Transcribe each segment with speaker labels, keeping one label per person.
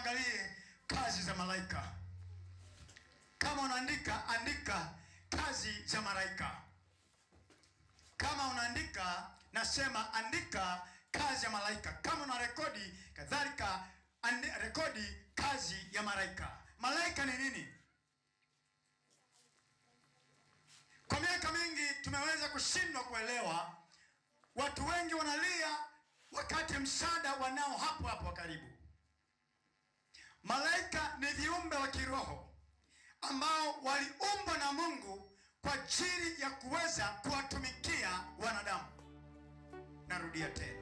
Speaker 1: tuangalie kazi za malaika. Kama unaandika, andika kazi za malaika. Kama unaandika, nasema andika kazi ya malaika. Kama una rekodi, kadhalika rekodi kazi ya malaika. Malaika ni nini? Kwa miaka mingi tumeweza kushindwa kuelewa. Watu wengi wanalia wakati msaada wanao hapo hapo karibu. Malaika ni viumbe wa kiroho ambao waliumbwa na Mungu kwa ajili ya kuweza kuwatumikia wanadamu. Narudia tena.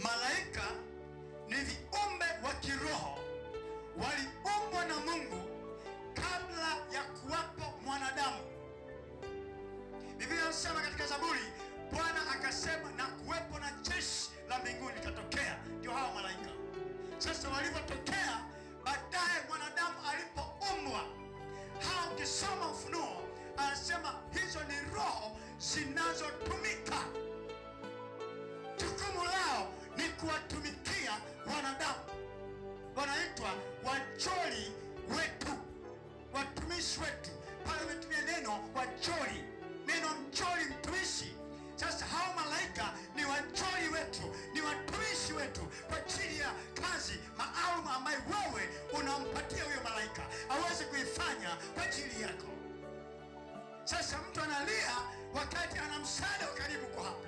Speaker 1: Malaika ni viumbe wa kiroho waliumbwa na Mungu kabla ya kuwapo mwanadamu. Biblia inasema katika Zaburi, Bwana akasema na kuwepo na jeshi la mbinguni likatokea. Ndio hao malaika. Sasa walivyotokea baadaye mwanadamu alipoumbwa, hao ukisoma Ufunuo anasema hizo ni roho zinazotumika. Jukumu lao ni kuwatumikia wanadamu. Wanaitwa wajoli wetu, watumishi wetu. Pale umetumia neno wajoli, neno mjoli, mtumishi. Sasa hao malaika ni wajoli wetu, ni watumishi wetu kwa ajili ya kazi maalum ambayo wewe unampatia huyo malaika aweze kuifanya kwa ajili yako. Sasa mtu analia wakati ana msaada wa karibu kwa hapo.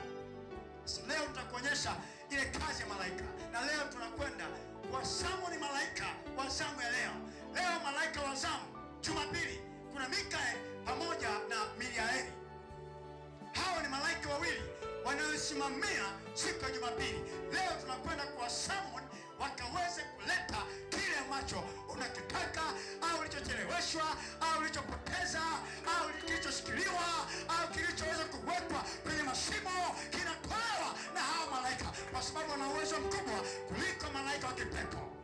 Speaker 1: Leo tutakuonyesha ile kazi ya malaika, na leo tunakwenda wazamu. Ni malaika wa zamu ya leo. Leo malaika wa zamu, Jumapili, kuna Mikaeli pamoja na Mikaeli. Hawa ni malaika wawili wanaosimamia siku ya Jumapili. Leo tunakwenda kwa summon wakaweze kuleta kile ambacho unakitaka au ulichocheleweshwa au ulichopoteza au kilichoshikiliwa au kilichoweza kuwekwa kwenye mashimo, kinatolewa na hawa malaika, kwa sababu wana uwezo mkubwa kuliko malaika wa kipepo.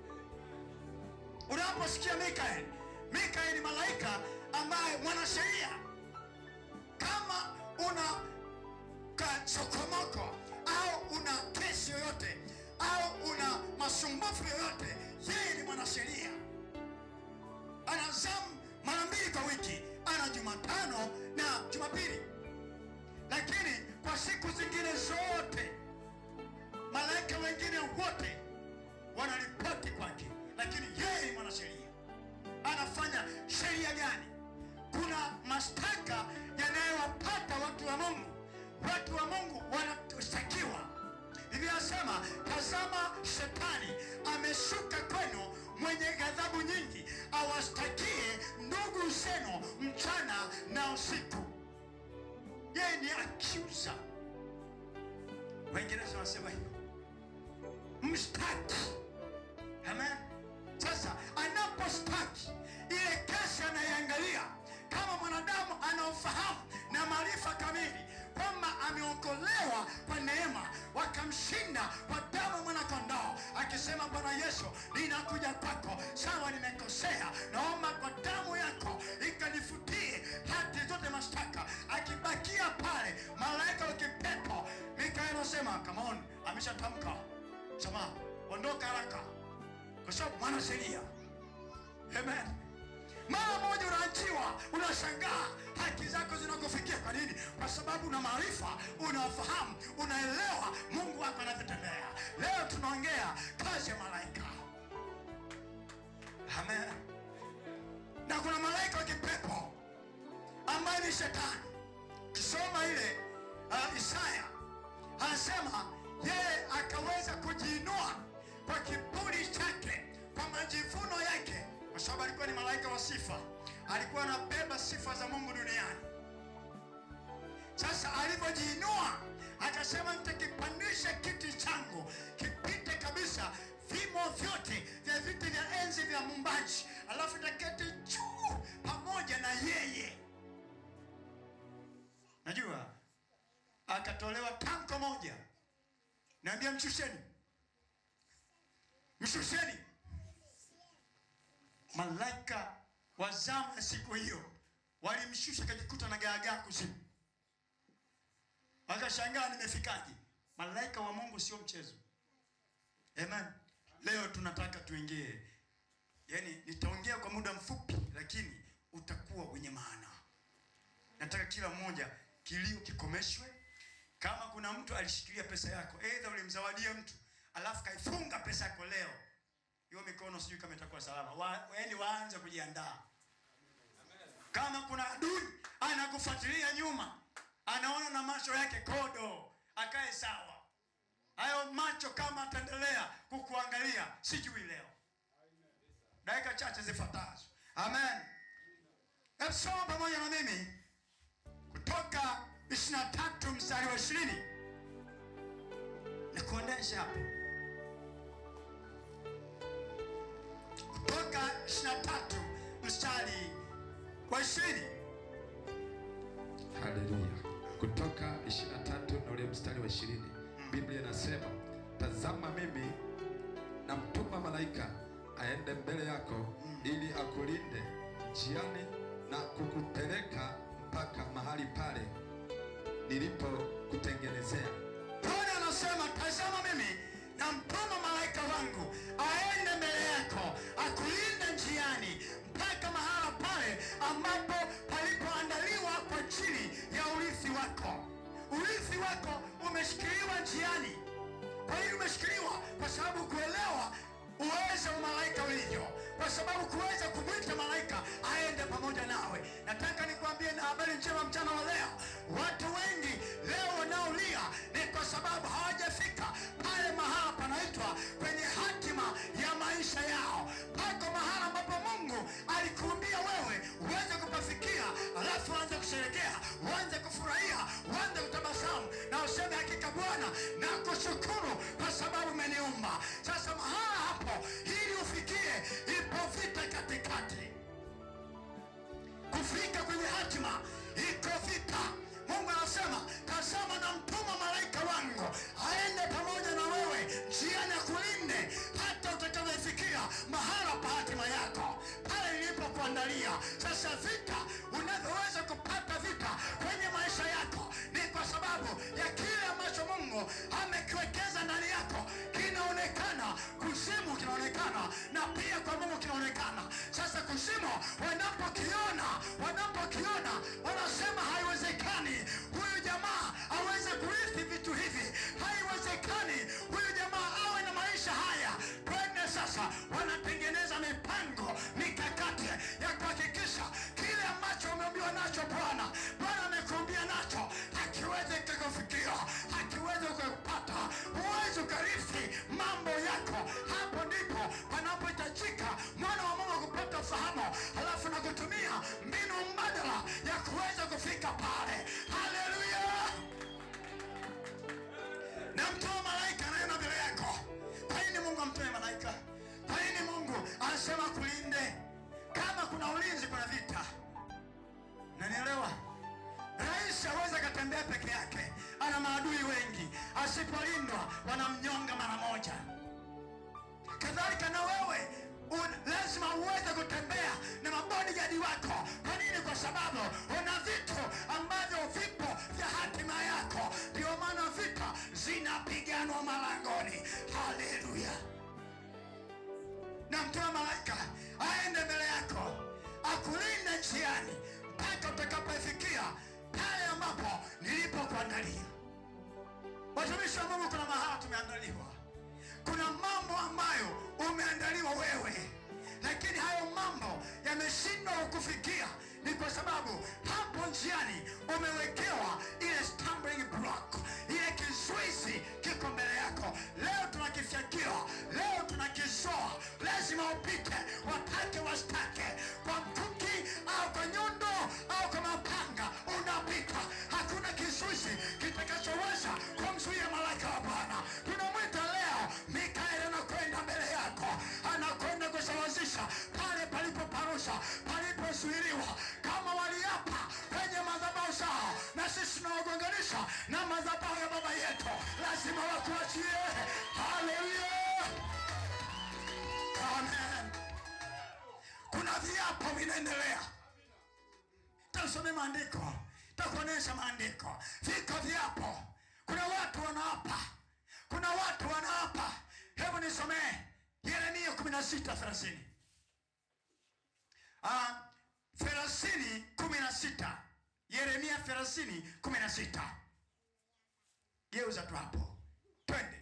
Speaker 1: Unaposikia Mikaeli, Mikaeli ni malaika ambaye mwanasheria. Kama una sokomoko au una kesi yoyote au una masumbufu yoyote, yeye ni mwanasheria. Ana zamu mara 2 kwa wiki, ana Jumatano na Jumapili. Lakini kwa siku zingine zote malaika wengine wote wanaripoti kwake, lakini yeye ni mwanasheria. Anafanya sheria gani? Kuna mashtaka yanayowapata watu wa Mungu. Watu wa Mungu wanashtakiwa. Biblia inasema, tazama shetani ameshuka kwenu mwenye ghadhabu nyingi, awashtakie ndugu zenu mchana na usiku. Yeye ni accuser. Wengine wanasema hivyo, mshtaki. Amen. Sasa anapostaki, ile kesi anaiangalia kama mwanadamu anaofahamu na maarifa kamili kwamba ameokolewa kwa neema, wakamshinda kwa damu mwana-kondoo, akisema, Bwana Yesu, ninakuja kwako, sawa nimekosea, naomba kwa damu yako ikanifutie hati zote mashtaka. Akibakia pale malaika wa kipepo, Mikaeli anasema, come on, ameshatamka, sema ondoka haraka, kwa sababu mwanasheria. Amen. Mara moja unaachiwa, unashangaa haki zako zinakufikia. Kwa nini? Kwa sababu una maarifa, unafahamu, unaelewa Mungu wako anavyotembea. Leo tunaongea kazi ya malaika. Amen. Na kuna malaika wa kipepo ambaye ni shetani. Kisoma ile Isaya, anasema yeye akaweza kujiinua kwa kiburi chake, kwa majivuno yake, kwa sababu alikuwa ni malaika wa sifa. Alikuwa anabeba sifa za Mungu duniani. Sasa alipojiinua akasema, nitakipandisha kiti changu kipite kabisa vimo vyote vya viti vya enzi vya Muumbaji, alafu nitaketi juu pamoja na yeye. Najua akatolewa tamko moja, naambia mshusheni, mshusheni. Malaika wa zamu ya siku hiyo walimshusha, akajikuta na gaagaa kuzimu. Akashangaa, nimefikaje? Malaika wa Mungu sio mchezo. Amen. leo tunataka tuingie, yani nitaongea kwa muda mfupi, lakini utakuwa wenye maana. Nataka kila mmoja kilio kikomeshwe. Kama kuna mtu alishikilia pesa yako, aidha ulimzawadia mtu alafu kaifunga pesa yako leo, hiyo mikono sijui kama itakuwa salama. Yaani waanze kujiandaa. Kama kuna adui anakufuatilia nyuma, anaona na macho yake kodo, akae sawa. Hayo macho kama ataendelea kukuangalia, sijui leo. Dakika chache zifuatazo. Amen. Hebu soma pamoja na mimi Kutoka 23 mstari wa 20. Nikuonesha hapo. Kutoka 23 mstari wa 20.
Speaker 2: Haleluya. Kutoka 23 na ule mstari wa 20. Biblia inasema, tazama mimi namtuma malaika aende mbele yako ili akulinde njiani na kukupeleka mpaka mahali pale nilipokutengenezea.
Speaker 1: Bwana anasema, tazama mimi namtuma malaika wangu aende mbele yako akulinde njiani mpaka mahala pale ambapo palipoandaliwa kwa ajili ya urithi wako. Urithi wako umeshikiliwa njiani. Kwa hiyo umeshikiliwa kwa sababu kuelewa uweza wa malaika ulivyo, kwa sababu kuweza kumwita malaika aende pamoja nawe. Nataka nikwambie na habari njema mchana wa leo. Watu wengi leo wanaolia ni kwa sababu hawajafika pale mahala panaitwa kwenye hatima ya maisha yao. Pako mahala ambapo Mungu alikuambia wewe uweze kupafikia, alafu uanze kusherehekea, uanze kufurahia, uanze kutabasamu na useme, hakika Bwana nakushukuru kwa sababu umeniumba. Sasa mahala hapo ili ufikie, ipo vita katikati. Kufika kwenye hatima iko vita. Mungu anasema, tazama namtuma malaika wangu aende pamoja na wewe njiani akulinde hata utakapofikia mahala pa hatima yako, pale nilipokuandalia. Sasa vita, unavyoweza kupata vita kwenye maisha yako ni kwa sababu ya kile ambacho Mungu amekiwekeza ndani yako. Kinaonekana kuzimu, kinaonekana na pia kwa Mungu kinaonekana. Sasa kuzimu wanapokiona wanasema haiwezekani huyu jamaa aweze kurithi vitu hivi, haiwezekani huyu jamaa awe na maisha haya. Twende sasa, wanatengeneza mipango mikakati ya kuhakikisha kile ambacho umeambiwa nacho Bwana amekuambia nacho hakiwezi kukufikia, hakiwezi kukupata, huwezi ukarithi mambo yako. Hapo ndipo panapohitajika mwana wa Mungu kupata fahamu, halafu na kutumia mbinu mbadala ya kuweza kufika pale. Haleluya! Na mtoa malaika anaenda mbele yako. Kwa nini Mungu amtoe malaika? Kwa nini Mungu anasema kulinde? Kama kuna ulinzi, kuna vita. Nanielewa? Rais hawezi kutembea peke yake, ana maadui wengi. Asipolindwa wanamnyonga mara moja. Kadhalika na wewe lazima uweze kutembea na mabodyguard wako. Kwa nini? Kwa sababu una vitu ambavyo vipo vya hatima yako. Ndio maana vita zinapiganwa malangoni. Haleluya! Na mtoa malaika aende mbele yako akulinde njiani mpaka utakapofikia pale ambapo nilipokuandalia. Watumishi wa Mungu, kuna mahala tumeandaliwa. Kuna mambo ambayo umeandaliwa wewe, lakini hayo mambo yameshindwa kukufikia. Ni kwa sababu hapo njiani umewekewa ile stumbling block, ile kizuizi kiko mbele yako. Leo tunakifyakia, leo tunakizoa. Lazima upite, watake wastake, kwa mkuki au kwa nyundo au kwa mapanga, unapita. Hakuna kizuizi kitakachoweza kumzuia malaika wa Bwana. Tunamwita leo Mikaeli, anakwenda mbele yako, anakwenda kusawazisha pale palipoparusha, palipozuiliwa. Kama waliapa kwenye madhabahu zao, na sisi tunawagonganisha na madhabahu ya baba yetu, lazima wakuachie. Haleluya! Amen. Kuna viapo vinaendelea. Tusome maandiko, takuonesha maandiko. Viko viapo. Kuna watu wanaapa. Hebu nisomee Yeremia 16:30. 30:16. Yeremia 30:16. Geuza tu hapo. Twende.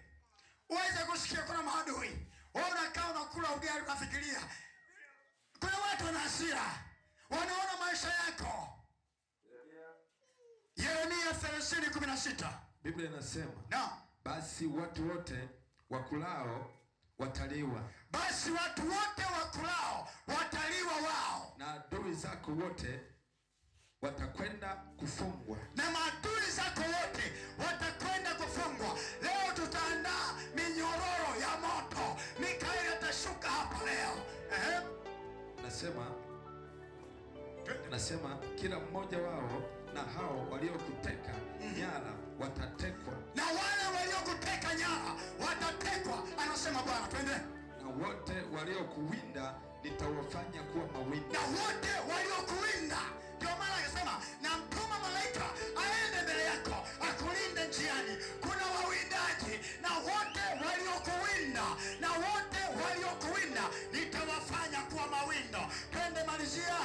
Speaker 1: Uweze kusikia kuna maadui. Wewe unakaa unakula ugali unafikiria. Kuna watu wana hasira. Wanaona maisha yako. Yeremia 30:16.
Speaker 2: Biblia inasema,
Speaker 1: Naam.
Speaker 2: Basi watu wote wakulao wataliwa.
Speaker 1: Basi watu wote wakulao wataliwa wao.
Speaker 2: Na adui zako wote watakwenda kufungwa.
Speaker 1: Na maadui zako wote watakwenda kufungwa. Leo tutaandaa minyororo ya moto. Mikaeli atashuka hapa leo.
Speaker 2: Nasema kila mmoja wao na hao waliokuteka nyara watatekwa.
Speaker 1: Na wale waliokuteka nyara watatekwa. Anasema Bwana, twende.
Speaker 2: Na wote waliokuwinda nitawafanya kuwa mawindo.
Speaker 1: Na wote waliokuwinda. Ndio maana akasema namtuma malaika aende mbele yako akulinde njiani. Kuna wawindaji na wote waliokuwinda. Na wote waliokuwinda nitawafanya kuwa mawindo. Twende malizia.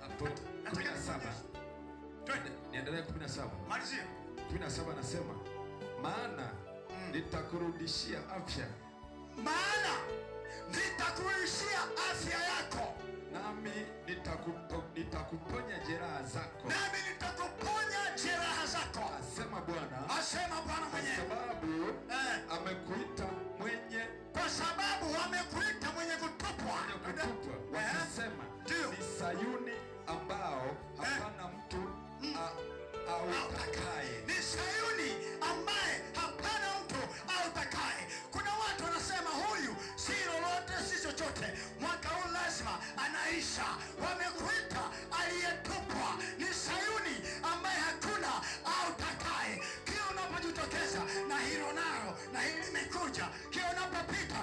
Speaker 2: Hapo 17.
Speaker 1: Twende.
Speaker 2: Niendelee 17.
Speaker 1: Malizia.
Speaker 2: 17 anasema, maana nitakurudishia afya.
Speaker 1: Maana nitakurudishia afya yako.
Speaker 2: Nami nitakuponya jeraha zako.
Speaker 1: Nami nitakuponya jeraha zako.
Speaker 2: Asema Bwana.
Speaker 1: Asema Bwana mwenyewe.
Speaker 2: Kwa sababu
Speaker 1: amekuita mwenye kutupwa.
Speaker 2: Wakisema ni Sayuni ambao hapana mtu autakaye.
Speaker 1: Ni Sayuni ambaye hapana mtu autakaye. Kuna watu wanasema huyu si lolote si chochote. Mwaka huu lazima anaisha. Wamekuita aliyetupwa. Ni Sayuni ambaye hakuna autakaye. Kila unapojitokeza na hilo nalo na hili limekuja. Kila unapopita